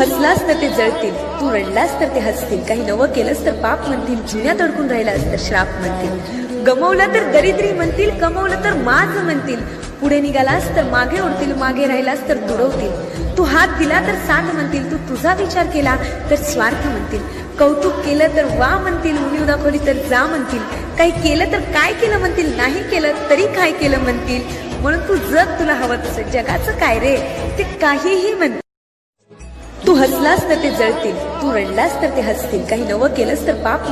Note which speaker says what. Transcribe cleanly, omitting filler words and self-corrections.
Speaker 1: हसलास तर ते जळतील, तू रडलास तर ते हसतील, काही नवं केलंस तर पाप म्हणतील, जुन्यात अडकून राहिलास तर श्राप म्हणतील, गमवलं तर दरिद्री म्हणतील, कमवलं तर माझ म्हणतील, पुढे निघालास तर मागे ओढतील, मागे राहिलास तर तुडवतील, तू हात दिला तर साथ म्हणतील, तू तुझा विचार केला तर स्वार्थ म्हणतील, कौतुक केलं तर वा म्हणतील, उणीव दाखवली तर जा म्हणतील, काही केलं तर काय केलं म्हणतील, नाही केलं तरी काय केलं म्हणतील, म्हणून तू जग तुला हवं तसं, जगाचं काय रे ते काहीही म्हणतील. तू हसलास तर ते जळतील, तू रडलास तर ते हसतील, काही नवं केलंस तर पाप